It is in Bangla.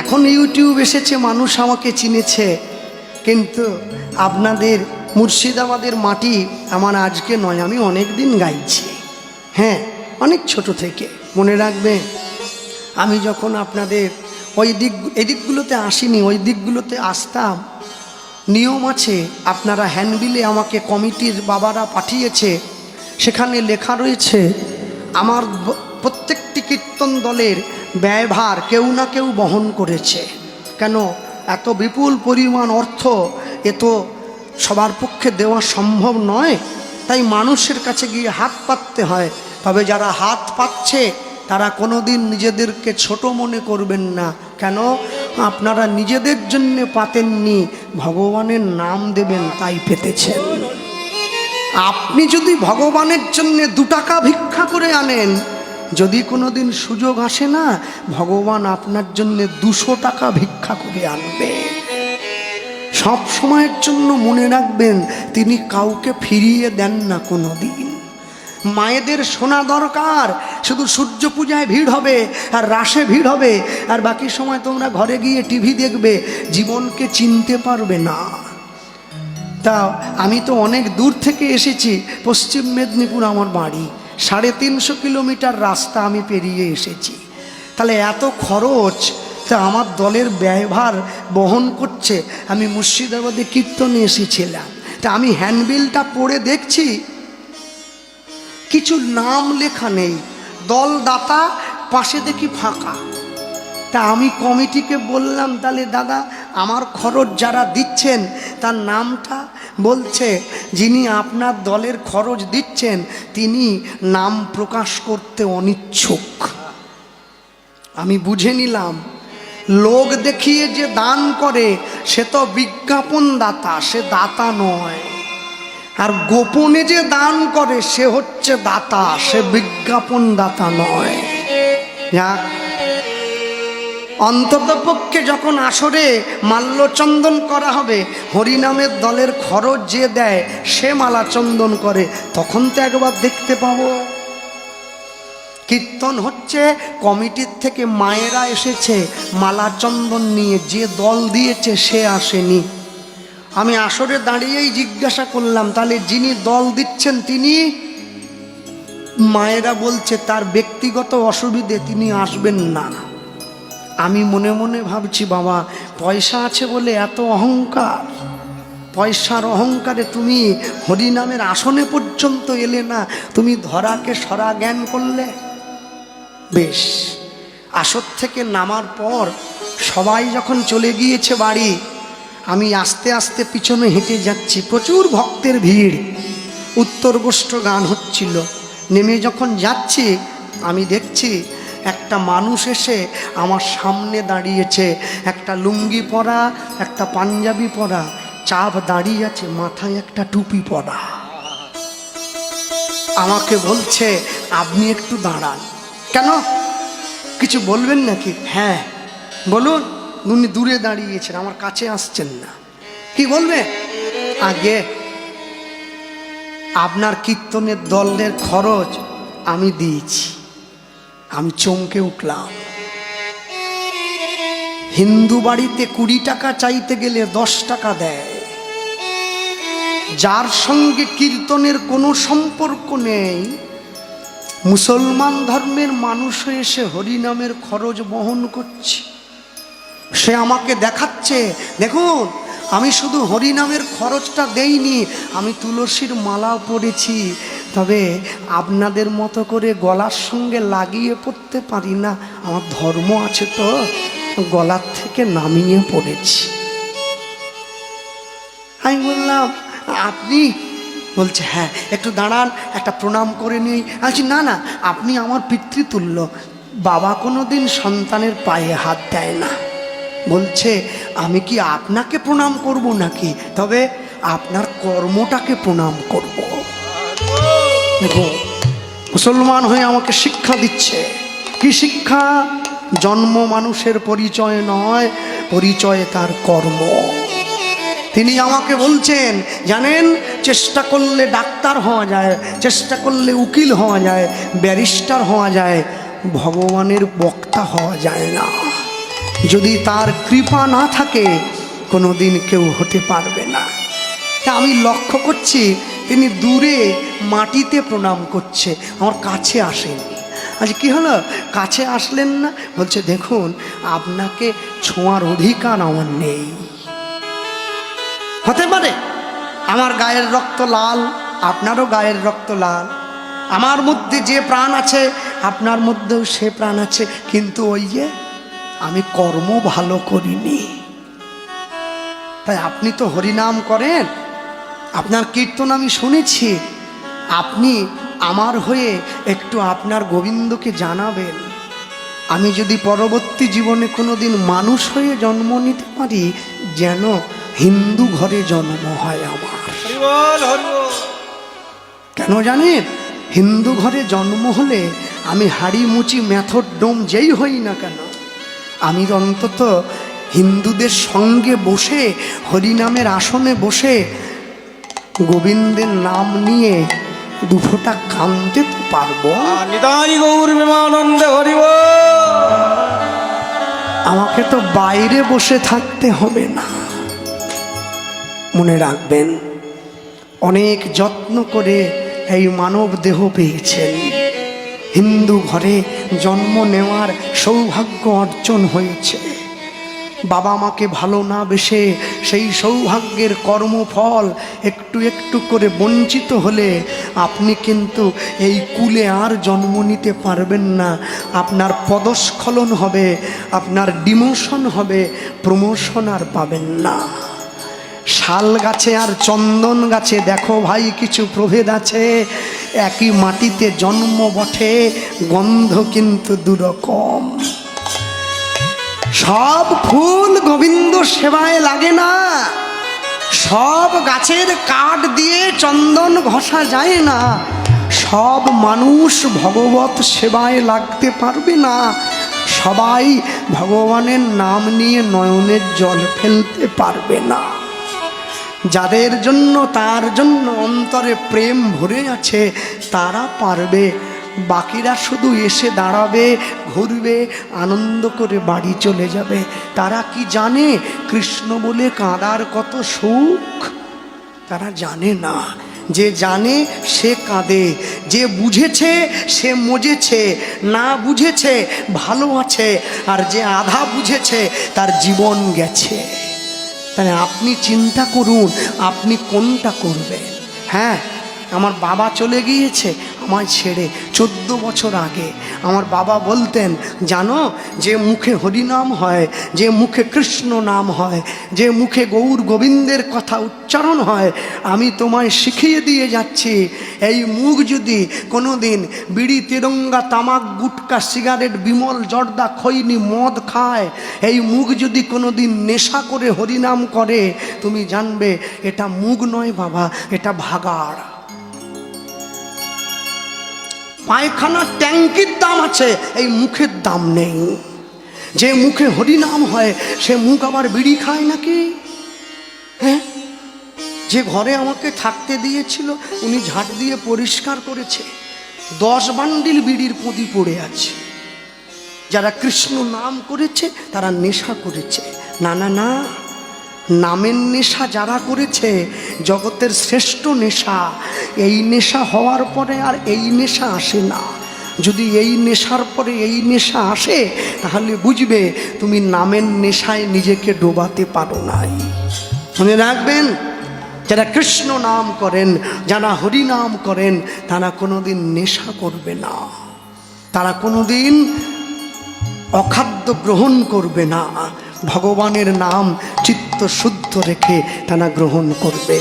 এখন ইউটিউব এসেছে, মানুষ আমাকে চিনেছে, কিন্তু আপনাদের মুর্শিদাবাদের মাটি আমার আজকে নয়, আমি অনেক দিন গাইছি। হ্যাঁ, অনেক ছোট থেকে। মনে রাখবেন, আমি যখন আপনাদের এদিকগুলোতে আসিনি, ওই দিকগুলোতে আসতাম, নিয়ম আছে, আপনারা হ্যান্ডবিলে আমাকে কমিটির বাবারা পাঠিয়েছে, সেখানে লেখা রয়েছে আমার প্রত্যেকটি কীর্তন দলের ব্যয়ভার কেউ না কেউ বহন করেছে। কেন? এত বিপুল পরিমাণ অর্থ এ তো সবার পক্ষে দেওয়া সম্ভব নয়, তাই মানুষের কাছে গিয়ে হাত পাততে হয়। তবে যারা হাত পাচ্ছে তারা কোনো দিন নিজেদেরকে ছোট মনে করবেন না। কেন? আপনারা নিজেদের জন্য পাতেননি, ভগবানের নাম দেবেন তাই পেতেছেন। আপনি যদি ভগবানের জন্য 2 টাকা ভিক্ষা করে আনেন, যদি কোনো দিন সুযোগ আসে না, ভগবান আপনার জন্য 200 টাকা ভিক্ষা করে আনবে। সব সময়ের জন্য মনে রাখবেন, তিনি কাউকে ফিরিয়ে দেন না কোনো দিন। মায়েদের শোনা দরকার, শুধু সূর্য পূজায় ভিড় হবে আর রাসে ভিড় হবে, আর বাকি সময় তোমরা ঘরে গিয়ে টিভি দেখবে, জীবনকে চিনতে পারবে না। তা আমি তো অনেক দূর থেকে এসেছি, পশ্চিম মেদিনীপুর আমার বাড়ি, 350 কিলোমিটার রাস্তা আমি পেরিয়ে এসেছি। তাহলে এত খরচ, তা আমার দলের ব্যয়ভার বহন করছে। আমি মুর্শিদাবাদে কীর্তনে এসেছিলাম, তা আমি হ্যান্ডবিলটা পড়ে দেখছি কিছু নাম লেখা নেই, দলদাতা পাশে দেখি ফাঁকা। তা আমি কমিটিকে বললাম, তাহলে দাদা আমার খরচ যারা দিচ্ছেন তার নামটা? বলছে যিনি আপনার দলের খরচ দিচ্ছেন তিনি নাম প্রকাশ করতে অনিচ্ছুক। আমি বুঝে নিলাম, লোক দেখিয়ে যে দান করে সে তো বিজ্ঞাপন দাতা, সে দাতা নয়। আর গোপনে যে দান করে সে হচ্ছে দাতা, সে বিজ্ঞাপন দাতা নয়। যাক, অন্ততপক্ষে যখন আসরে মাল্যচন্দন করা হবে, হরিনামের দলের খরচ যে দেয় সে মালা চন্দন করে, তখন তো একবার দেখতে পাবো। কীর্তন হচ্ছে, কমিটির থেকে মায়েরা এসেছে মালা চন্দন নিয়ে, যে দল দিয়েছে সে আসেনি। আমি আসরে দাঁড়িয়েই জিজ্ঞাসা করলাম, তাহলে যিনি দল দিচ্ছেন তিনি? মায়েরা বলছে তার ব্যক্তিগত অসুবিধে, তিনি আসবেন না। আমি মনে মনে ভাবছি, বাবা পয়সা আছে বলে এত অহংকার, পয়সার অহংকারে তুমি হরিনামের আসনে পর্যন্ত এলে না, তুমি ধরাকে সরা জ্ঞান করলে। বেশ, আসর থেকে নামার পর সবাই যখন চলে গিয়েছে বাড়ি, আমি আস্তে আস্তে পিছনে হেঁটে যাচ্ছি, প্রচুর ভক্তের ভিড়, উত্তর গোষ্ঠ গান হচ্ছিল। নেমে যখন যাচ্ছি আমি দেখছি একটা মানুষ এসে আমার সামনে দাঁড়িয়েছে, একটা লুঙ্গি পরা, একটা পাঞ্জাবি পরা, চাপ দাঁড়িয়ে আছে, মাথায় একটা টুপি পরা। আমাকে বলছে আপনি একটু দাঁড়ান। কেন, কিছু বলবেন নাকি? হ্যাঁ বলুন। উনি দূরে দাঁড়িয়েছেন, আমার কাছে আসছেন না। কি বলবে? আগে আপনার কীর্তনের দলের খরচ আমি দিয়েছি। আমি চমকে উঠলাম। হিন্দু বাড়িতে 20 টাকা চাইতে গেলে 10 টাকা দেয়। যার সঙ্গে কীর্তনের কোনো সম্পর্ক নেই, মুসলমান ধর্মের মানুষ হয়ে সে হরিনামের খরচ বহন করছে। সে আমাকে দেখাচ্ছে, দেখুন আমি শুধু হরিনামের খরচটা দেইনি, আমি তুলসীর মালাও পড়েছি, তবে আপনাদের মতো করে গলার সঙ্গে লাগিয়ে পড়তে পারি না, আমার ধর্ম আছে তো গলার থেকে নামিয়ে পড়েছি। আমি বললাম আপনি? বলছে হ্যাঁ, একটু দাঁড়ান, একটা প্রণাম করে নিই। আচ্ছা না না, আপনি আমার পিতৃতুল্য, বাবা কোনো দিন সন্তানের পায়ে হাত দেয় না। বলছে আমি কি আপনাকে প্রণাম করব নাকি, তবে আপনার কর্মটাকে প্রণাম করব। দেখো, মুসলমান হয়ে আমাকে শিক্ষা দিচ্ছে। কি শিক্ষা? জন্ম মানুষের পরিচয় নয়, পরিচয় তার কর্ম। তিনি আমাকে বলছেন, জানেন চেষ্টা করলে ডাক্তার হওয়া যায়, চেষ্টা করলে উকিল হওয়া যায়, ব্যারিস্টার হওয়া যায়, ভগবানের বক্তা হওয়া যায় না। যদি তার কৃপা না থাকে কোনো দিন কেউ হতে পারবে না। তা আমি লক্ষ্য করছি তিনি দূরে মাটিতে প্রণাম করছে, আমার কাছে আসেনি। আজ কি হলো, কাছে আসলেন না? বলছে দেখুন আপনাকে ছোঁয়ার অধিকার আমার নেই। হতে পারে আমার গায়ের রক্ত লাল, আপনারও গায়ের রক্ত লাল, আমার মধ্যে যে প্রাণ আছে আপনার মধ্যেও সে প্রাণ আছে, কিন্তু ওই যে আমি কর্ম ভালো করিনি। তাই আপনি তো হরিনাম করেন, আপনার কীর্তন আমি শুনেছি, আপনি আমার হয়ে একটু আপনার গোবিন্দকে জানাবেন। আমি যদি পরবর্তী জীবনে কোনো দিন মানুষ হয়ে জন্ম নিতে পারি, যেন হিন্দু ঘরে জন্ম হয় আমার। কেন জানেন? হিন্দু ঘরে জন্ম হলে আমি হাড়ি মুচি মেথর ডোম যেই হই না কেন, আমি অন্তত হিন্দুদের সঙ্গে বসে হরিনামের আসনে বসে গোবিন্দের নাম নিয়ে দুফোঁটা কাঁদতে তো পারবো। আমাকে তো বাইরে বসে থাকতে হবে না। মনে রাখবেন, অনেক যত্ন করে এই মানব দেহ পেয়েছেন, হিন্দু ঘরে জন্ম নেওয়ার সৌভাগ্য অর্জন হয়েছে। বাবা মাকে ভালো না বেসে সেই সৌভাগ্যের কর্মফল একটু একটু করে বঞ্চিত হলে আপনি কিন্তু এই কুলে আর জন্ম নিতে পারবেন না। আপনার পদস্খলন হবে, আপনার ডিমোশন হবে, প্রমোশন আর পাবেন না। শাল গাছে আর চন্দন গাছে দেখো ভাই কিছু প্রভেদ আছে, একই মাটিতে জন্ম বটে, গন্ধ কিন্তু দুরকম। সব ফুল গোবিন্দ সেবায় লাগে না, সব গাছের কাঠ দিয়ে চন্দন ঘষা যায় না, সব মানুষ ভগবত সেবায় লাগতে পারবে না, সবাই ভগবানের নাম নিয়ে নয়নের জল ফেলতে পারবে না। যাদের জন্য তার জন্য অন্তরে প্রেম ভরে আছে তারা পারবে, বাকিরা শুধু এসে দাঁড়াবে, ঘুরবে, আনন্দ করে বাড়ি চলে যাবে। তারা কি জানে কৃষ্ণ বলে কাঁদার কত সুখ? তারা জানে না। যে জানে সে কাঁদে, যে বুঝেছে সে মজেছে, না বুঝেছে ভালো আছে, আর যে আধা বুঝেছে তার জীবন গেছে। তাই আপনি চিন্তা করুন আপনি কোনটা করবেন। হ্যাঁ, আমার বাবা চলে গিয়েছে আমায় ছেড়ে 14 বছর আগে। আমার বাবা বলতেন, জানো যে মুখে হরিনাম হয়, যে মুখে কৃষ্ণ নাম হয়, যে মুখে গৌর গোবিন্দের কথা উচ্চারণ হয়, আমি তোমায় শিখিয়ে দিয়ে যাচ্ছি, এই মুখ যদি কোনো দিন বিড়ি, তিরঙ্গা, তামাক, গুটকা, সিগারেট, বিমল, জর্দা, খৈনি, মদ খায়, এই মুখ যদি কোনো দিন নেশা করে হরিনাম করে, তুমি জানবে এটা মুখ নয় বাবা, এটা ভাগাড়। পায়খানার ট্যাঙ্কির দাম আছে, এই মুখের দাম নেই। যে মুখে হরিনাম হয় সে মুখ আবার বিড়ি খায় নাকি? হ্যাঁ, যে ঘরে আমাকে থাকতে দিয়েছিল উনি ঝাঁট দিয়ে পরিষ্কার করেছে, 10 বান্ডিল বিড়ির পুঁতি পড়ে আছে। যারা কৃষ্ণ নাম করেছে তারা নেশা করেছে। না না না, নামের নেশা যারা করেছে জগতের শ্রেষ্ঠ নেশা। এই নেশা হওয়ার পরে আর এই নেশা আসে না। যদি এই নেশার পরে এই নেশা আসে তাহলে বুঝবে তুমি নামের নেশায় নিজেকে ডোবাতে পারো নাই। মনে রাখবেন, যারা কৃষ্ণ নাম করেন, যারা হরি নাম করেন, তারা কোনোদিন নেশা করবে না, তারা কোনোদিন অখাদ্য গ্রহণ করবে না। ভগবানের নাম চিত্ত শুদ্ধ রেখে তারা গ্রহণ করবে।